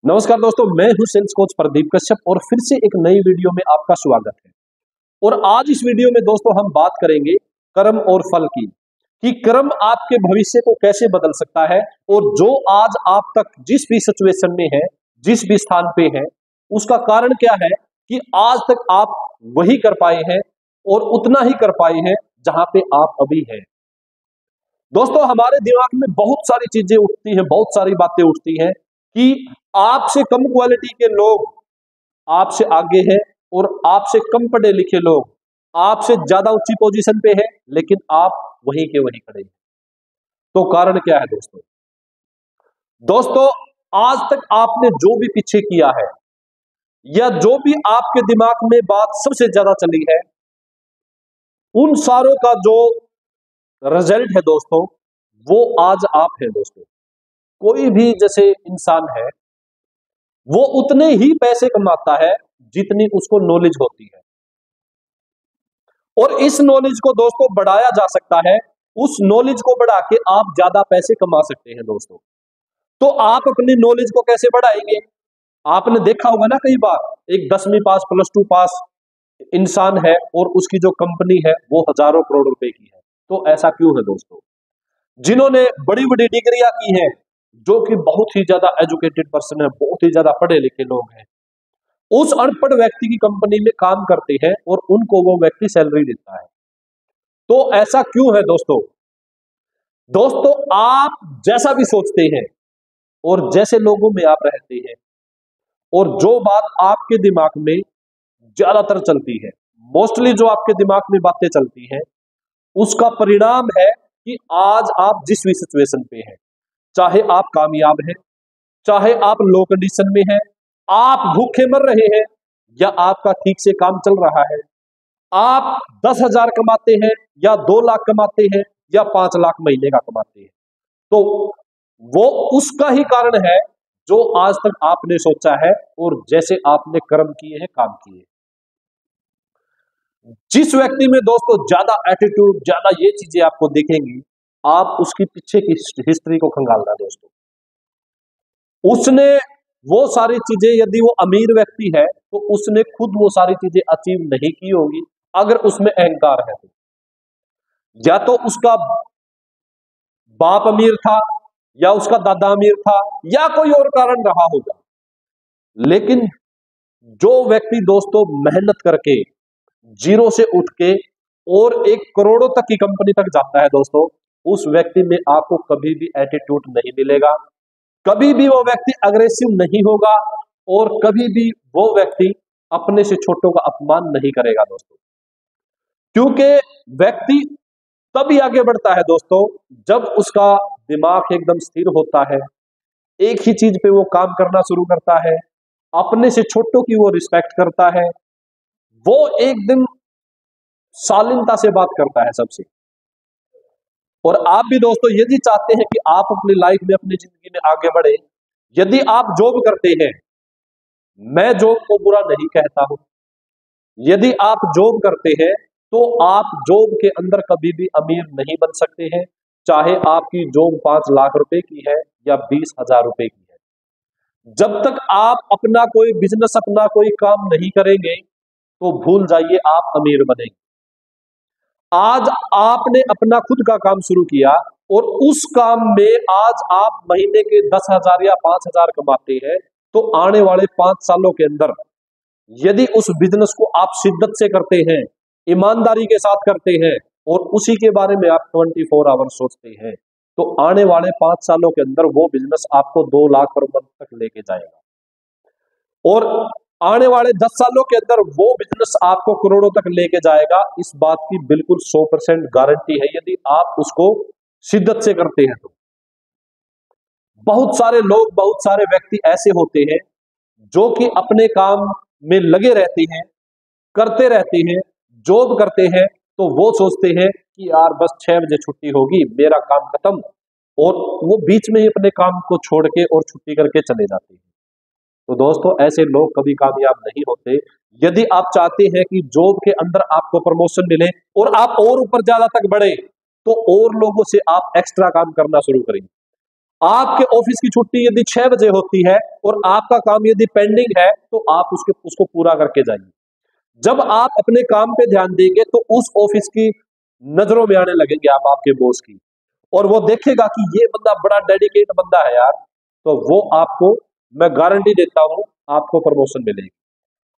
नमस्कार दोस्तों, मैं हूं सेल्स कोच प्रदीप कश्यप और फिर से एक नई वीडियो में आपका स्वागत है। और आज इस वीडियो में दोस्तों हम बात करेंगे कर्म और फल की, कि कर्म आपके भविष्य को कैसे बदल सकता है और जो आज आप तक जिस भी सिचुएशन में है, जिस भी स्थान पे है, उसका कारण क्या है कि आज तक आप वही कर पाए हैं और उतना ही कर पाए हैं जहां पे आप अभी हैं। दोस्तों, हमारे दिमाग में बहुत सारी चीजें उठती हैं, बहुत सारी बातें उठती हैं कि आपसे कम क्वालिटी के लोग आपसे आगे हैं और आपसे कम पढ़े लिखे लोग आपसे ज्यादा ऊंची पोजीशन पे हैं, लेकिन आप वहीं के वहीं खड़े हैं। तो कारण क्या है दोस्तों? दोस्तों, आज तक आपने जो भी पीछे किया है या जो भी आपके दिमाग में बात सबसे ज्यादा चली है, उन सारों का जो रिजल्ट है दोस्तों, वो आज आप हैं दोस्तों। कोई भी जैसे इंसान है, वो उतने ही पैसे कमाता है जितनी उसको नॉलेज होती है, और इस नॉलेज को दोस्तों बढ़ाया जा सकता है। उस नॉलेज को बढ़ा के आप ज्यादा पैसे कमा सकते हैं दोस्तों। तो आप अपनी नॉलेज को कैसे बढ़ाएंगे? आपने देखा होगा ना, कई बार एक 10वीं पास प्लस 2 पास इंसान है और उसकी जो कंपनी है वो हजारों करोड़ रुपए की है। तो ऐसा क्यों है दोस्तों? जिन्होंने बड़ी बड़ी डिग्रियां की हैं, जो कि बहुत ही ज्यादा एजुकेटेड पर्सन है, बहुत ही ज्यादा पढ़े लिखे लोग हैं, उस अनपढ़ व्यक्ति की कंपनी में काम करते हैं और उनको वो व्यक्ति सैलरी देता है। तो ऐसा क्यों है दोस्तों? दोस्तों, आप जैसा भी सोचते हैं और जैसे लोगों में आप रहते हैं और जो बात आपके दिमाग में ज्यादातर चलती है, मोस्टली जो आपके दिमाग में बातें चलती हैं, उसका परिणाम है कि आज आप जिस भी सिचुएशन पे हैं, चाहे आप कामयाब हैं, चाहे आप लो कंडीशन में हैं, आप भूखे मर रहे हैं या आपका ठीक से काम चल रहा है, आप 10,000 कमाते हैं या 2 लाख कमाते हैं या 5 लाख महीने का कमाते हैं, तो वो उसका ही कारण है जो आज तक आपने सोचा है और जैसे आपने कर्म किए हैं, काम किए। जिस व्यक्ति में दोस्तों ज्यादा एटीट्यूड, ज्यादा ये चीजें आपको दिखेंगी, आप उसकी पीछे की हिस्ट्री को खंगालना दोस्तों। उसने वो सारी चीजें, यदि वो अमीर व्यक्ति है तो उसने खुद वो सारी चीजें अचीव नहीं की होगी। अगर उसमें अहंकार है तो या तो उसका बाप अमीर था या उसका दादा अमीर था या कोई और कारण रहा होगा। लेकिन जो व्यक्ति दोस्तों मेहनत करके जीरो से उठ के और एक करोड़ों तक की कंपनी तक जाता है दोस्तों, उस व्यक्ति में आपको कभी भी एटीट्यूड नहीं मिलेगा, कभी भी वो व्यक्ति अग्रेसिव नहीं होगा और कभी भी वो व्यक्ति अपने से छोटों का अपमान नहीं करेगा दोस्तों। क्योंकि व्यक्ति तभी आगे बढ़ता है दोस्तों जब उसका दिमाग एकदम स्थिर होता है, एक ही चीज पे वो काम करना शुरू करता है, अपने से छोटों की वो रिस्पेक्ट करता है, वो एक दिन शालीनता से बात करता है सबसे। और आप भी दोस्तों यदि चाहते हैं कि आप अपनी लाइफ में, अपनी जिंदगी में आगे बढ़े, यदि आप जॉब करते हैं, मैं जॉब को बुरा नहीं कहता हूं, यदि आप जॉब करते हैं तो आप जॉब के अंदर कभी भी अमीर नहीं बन सकते हैं, चाहे आपकी जॉब 5 लाख रुपए की है या 20,000 रुपए की है। जब तक आप अपना कोई बिजनेस, अपना कोई काम नहीं करेंगे तो भूल जाइए आप अमीर बनेंगे। आज आपने अपना खुद का काम शुरू किया और उस काम में आज आप महीने के 10,000 या 5,000 कमाते हैं, तो आने वाले 5 सालों के अंदर यदि उस बिजनेस को आप शिद्दत से करते हैं, ईमानदारी के साथ करते हैं और उसी के बारे में आप 24 आवर सोचते हैं, तो आने वाले 5 सालों के अंदर वो बिजनेस आपको 2 लाख पर मंथ तक लेके जाएगा और आने वाले 10 सालों के अंदर वो बिजनेस आपको करोड़ों तक लेके जाएगा। इस बात की बिल्कुल 100% गारंटी है, यदि आप उसको शिद्दत से करते हैं तो। बहुत सारे लोग, बहुत सारे व्यक्ति ऐसे होते हैं जो कि अपने काम में लगे रहते हैं, करते रहते हैं, जॉब करते हैं, तो वो सोचते हैं कि यार बस 6 बजे छुट्टी होगी, मेरा काम खत्म, और वो बीच में ही अपने काम को छोड़ के और छुट्टी करके चले जाते हैं। तो दोस्तों, ऐसे लोग कभी कामयाब नहीं होते। यदि आप चाहते हैं कि जॉब के अंदर आपको प्रमोशन मिले और आप और ऊपर ज्यादा तक बढ़े, तो और लोगों से आप एक्स्ट्रा काम करना शुरू करेंगे। आपके ऑफिस की छुट्टी यदि 6 बजे होती है और आपका काम यदि पेंडिंग है तो आप उसको पूरा करके जाइए। जब आप अपने काम पे ध्यान देंगे तो उस ऑफिस की नजरों में आने लगेंगे आप आपके बॉस की, और वो देखेगा कि ये बंदा बड़ा डेडिकेट बंदा है यार, तो वो आपको, मैं गारंटी देता हूं, आपको प्रमोशन मिलेगी,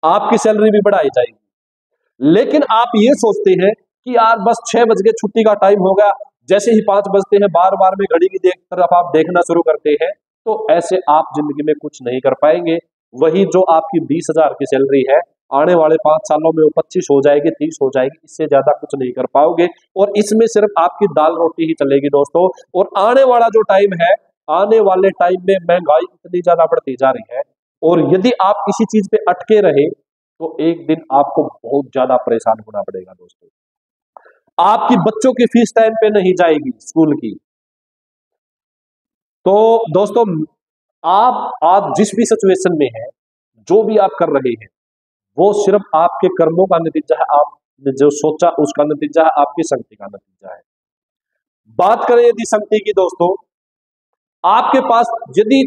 आपकी सैलरी भी बढ़ाई जाएगी। लेकिन आप ये सोचते हैं कि यार बस 6 बज गए, छुट्टी का टाइम हो गया, जैसे ही 5 बजते हैं बार बार में घड़ी की तरफ आप देखना शुरू करते हैं, तो ऐसे आप जिंदगी में कुछ नहीं कर पाएंगे। वही जो आपकी 20,000 की सैलरी है, आने वाले 5 सालों में वो 25 हो जाएगी, 30 हो जाएगी, इससे ज्यादा कुछ नहीं कर पाओगे, और इसमें सिर्फ आपकी दाल रोटी ही चलेगी दोस्तों। और आने वाला जो टाइम है, आने वाले टाइम में महंगाई इतनी ज्यादा बढ़ती जा रही है, और यदि आप किसी चीज पे अटके रहे तो एक दिन आपको बहुत ज्यादा परेशान होना पड़ेगा दोस्तों। आपकी बच्चों की फीस टाइम पे नहीं जाएगी स्कूल की। तो दोस्तों, आप जिस भी सिचुएशन में हैं, जो भी आप कर रहे हैं, वो सिर्फ आपके कर्मों का नतीजा है, आपने जो सोचा उसका नतीजा है, आपकी शक्ति का नतीजा है। बात करें यदि शक्ति की दोस्तों, आपके पास यदि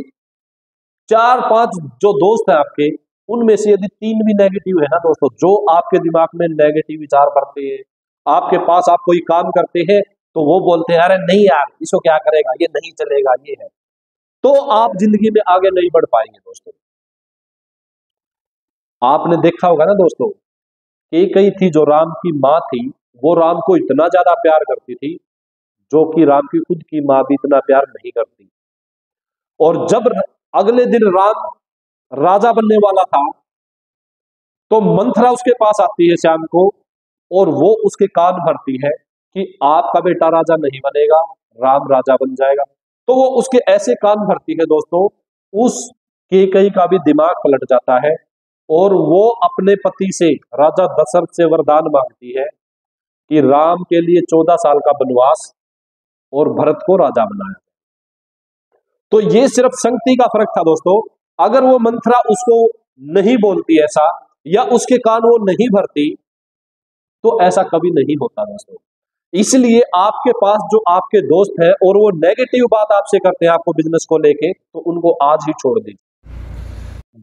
4-5 जो दोस्त हैं आपके, उनमें से यदि 3 भी नेगेटिव है ना दोस्तों, जो आपके दिमाग में नेगेटिव विचार करते हैं, आपके पास आप कोई काम करते हैं तो वो बोलते हैं अरे नहीं यार इसको क्या करेगा, ये नहीं चलेगा, ये है, तो आप जिंदगी में आगे नहीं बढ़ पाएंगे दोस्तों। आपने देखा होगा ना दोस्तों, कई थी जो राम की माँ थी, वो राम को इतना ज्यादा प्यार करती थी, जो कि राम की खुद की माँ भी इतना प्यार नहीं करती। और जब अगले दिन राम राजा बनने वाला था, तो मंथरा उसके पास आती है शाम को, और वो उसके कान भरती है कि आपका बेटा राजा नहीं बनेगा, राम राजा बन जाएगा। तो वो उसके ऐसे कान भरती है दोस्तों, उस कैकेयी का भी दिमाग पलट जाता है, और वो अपने पति से, राजा दशरथ से वरदान मांगती है कि राम के लिए 14 साल का वनवास और भरत को राजा बनाया। तो ये सिर्फ संगति का फर्क था दोस्तों। अगर वो मंथरा उसको नहीं बोलती ऐसा, या उसके कान वो नहीं भरती, तो ऐसा कभी नहीं होता दोस्तों। इसलिए आपके पास जो आपके दोस्त हैं और वो नेगेटिव बात आपसे करते हैं आपको बिजनेस को लेके, तो उनको आज ही छोड़ दीजिए।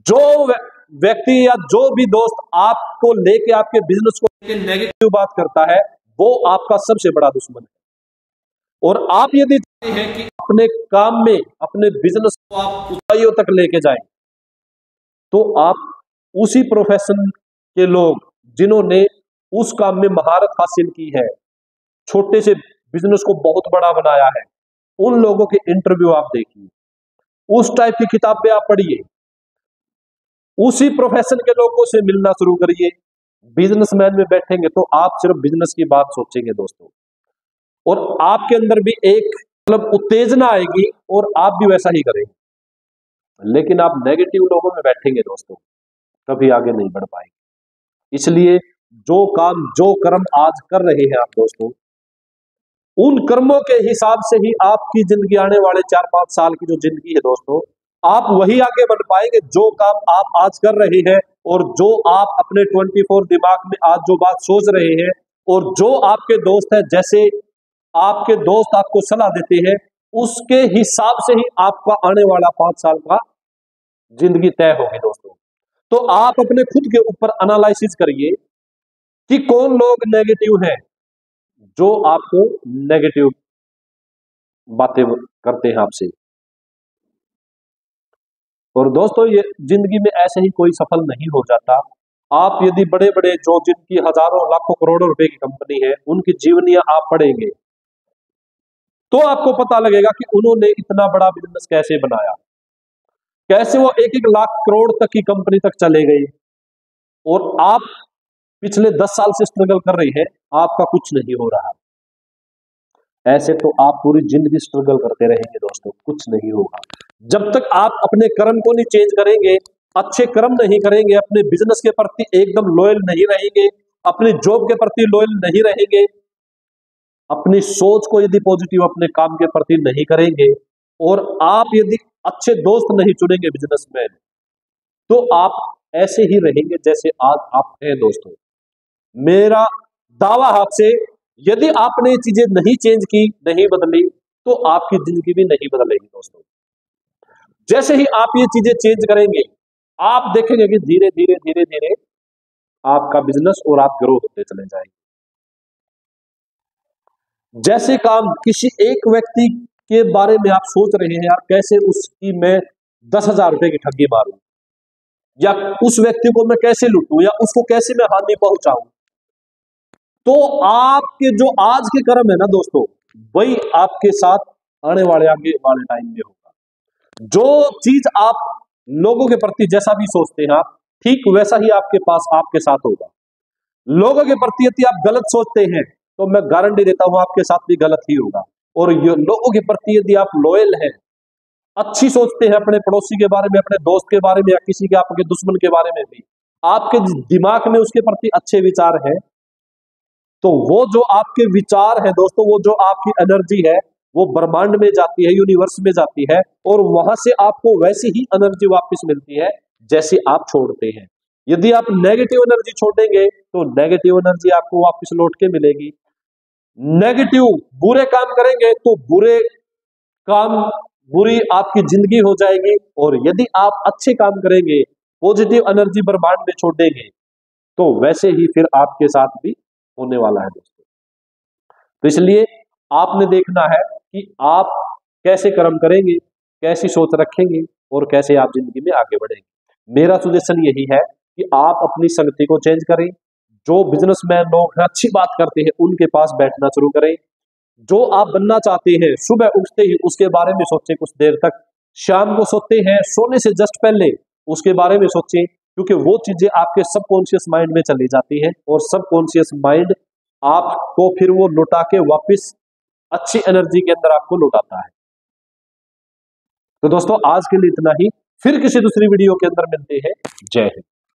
जो व्यक्ति या जो भी दोस्त आपको लेके, आपके बिजनेस को लेके नेगेटिव बात करता है, वो आपका सबसे बड़ा दुश्मन है। और आप यदि चाहते हैं कि अपने काम में, अपने बिजनेस को आप ऊंचाइयों तक लेके जाएं, तो आप उसी प्रोफेशन के लोग जिन्होंने उस काम में महारत हासिल की है, छोटे से बिजनेस को बहुत बड़ा बनाया है, उन लोगों के इंटरव्यू आप देखिए, उस टाइप की किताबें आप पढ़िए, उसी प्रोफेशन के लोगों से मिलना शुरू करिए। बिजनेसमैन में बैठेंगे तो आप सिर्फ बिजनेस की बात सोचेंगे दोस्तों, और आपके अंदर भी एक मतलब उत्तेजना आएगी और आप भी वैसा ही करेंगे। लेकिन आप नेगेटिव लोगों में बैठेंगे दोस्तों, कभी आगे नहीं बढ़ पाएंगे। इसलिए जो काम, जो कर्म आज कर रहे हैं आप दोस्तों, उन कर्मों के हिसाब से ही आपकी जिंदगी, आने वाले 4-5 साल की जो जिंदगी है दोस्तों, आप वही आगे बढ़ पाएंगे जो काम आप आज कर रहे हैं, और जो आप अपने 24 दिमाग में आज जो बात सोच रहे हैं, और जो आपके दोस्त हैं, जैसे आपके दोस्त आपको सलाह देते हैं, उसके हिसाब से ही आपका आने वाला 5 साल का जिंदगी तय होगी दोस्तों। तो आप अपने खुद के ऊपर एनालिसिस करिए कि कौन लोग नेगेटिव हैं, जो आपको नेगेटिव बातें करते हैं आपसे। और दोस्तों, ये जिंदगी में ऐसे ही कोई सफल नहीं हो जाता। आप यदि बड़े बड़े, जो जिनकी हजारों लाखों करोड़ों रुपए की कंपनी है, उनकी जीवनियां आप पढ़ेंगे तो आपको पता लगेगा कि उन्होंने इतना बड़ा बिजनेस कैसे बनाया, कैसे वो 1-1 लाख करोड़ तक की कंपनी तक चले गए। और आप पिछले 10 साल से स्ट्रगल कर रहे हैं, आपका कुछ नहीं हो रहा। ऐसे तो आप पूरी जिंदगी स्ट्रगल करते रहेंगे दोस्तों, कुछ नहीं होगा। जब तक आप अपने कर्म को नहीं चेंज करेंगे, अच्छे कर्म नहीं करेंगे, अपने बिजनेस के प्रति एकदम लॉयल नहीं रहेंगे, अपनी जॉब के प्रति लॉयल नहीं रहेंगे, अपनी सोच को यदि पॉजिटिव अपने काम के प्रति नहीं करेंगे, और आप यदि अच्छे दोस्त नहीं चुनेंगे बिजनेसमैन, तो आप ऐसे ही रहेंगे जैसे आज आप हैं दोस्तों। मेरा दावा आपसे, यदि आपने चीजें नहीं चेंज की, नहीं बदली, तो आपकी जिंदगी भी नहीं बदलेगी दोस्तों। जैसे ही आप ये चीजें चेंज करेंगे, आप देखेंगे कि धीरे धीरे धीरे धीरे आपका बिजनेस और आप ग्रो होते चले जाएंगे। जैसे काम किसी एक व्यक्ति के बारे में आप सोच रहे हैं, आप कैसे उसकी मैं 10,000 रुपए की ठगी मारूं, या उस व्यक्ति को मैं कैसे लूटूं, या उसको कैसे मैं हानि पहुंचाऊं, तो आपके जो आज के कर्म है ना दोस्तों, वही आपके साथ आने वाले आगे वाले टाइम में होगा। जो चीज आप लोगों के प्रति जैसा भी सोचते हैं आप, ठीक वैसा ही आपके पास आपके साथ होगा। लोगों के प्रति यदि आप गलत सोचते हैं तो मैं गारंटी देता हूं आपके साथ भी गलत ही होगा। और ये लोगों के प्रति यदि आप लॉयल हैं, अच्छी सोचते हैं अपने पड़ोसी के बारे में, अपने दोस्त के बारे में, या किसी के आपके दुश्मन के बारे में भी, आपके दिमाग में उसके प्रति अच्छे विचार हैं, तो वो जो आपके विचार है दोस्तों, वो जो आपकी एनर्जी है, वो ब्रह्मांड में जाती है, यूनिवर्स में जाती है, और वहां से आपको वैसी ही एनर्जी वापस मिलती है जैसी आप छोड़ते हैं। यदि आप नेगेटिव एनर्जी छोड़ेंगे तो नेगेटिव एनर्जी आपको वापस लौट के मिलेगी। नेगेटिव बुरे काम करेंगे तो बुरे काम, बुरी आपकी जिंदगी हो जाएगी। और यदि आप अच्छे काम करेंगे, पॉजिटिव एनर्जी ब्रह्मांड में छोड़ेंगे, तो वैसे ही फिर आपके साथ भी होने वाला है दोस्तों। तो इसलिए आपने देखना है कि आप कैसे कर्म करेंगे, कैसी सोच रखेंगे, और कैसे आप जिंदगी में आगे बढ़ेंगे। मेरा सजेशन यही है कि आप अपनी संगति को चेंज करें। जो बिजनेसमैन लोग हैं, अच्छी बात करते हैं, उनके पास बैठना शुरू करें। जो आप बनना चाहते हैं, सुबह उठते ही उसके बारे में सोचें कुछ देर तक। शाम को सोते हैं, सोने से जस्ट पहले उसके बारे में सोचें, क्योंकि वो चीजें आपके सबकॉन्शियस माइंड में चली जाती हैं, और सबकॉन्शियस माइंड आपको फिर वो लौटा के वापस अच्छी एनर्जी के अंदर आपको लौटाता है। तो दोस्तों आज के लिए इतना ही, फिर किसी दूसरी वीडियो के अंदर मिलते हैं। जय हिंद।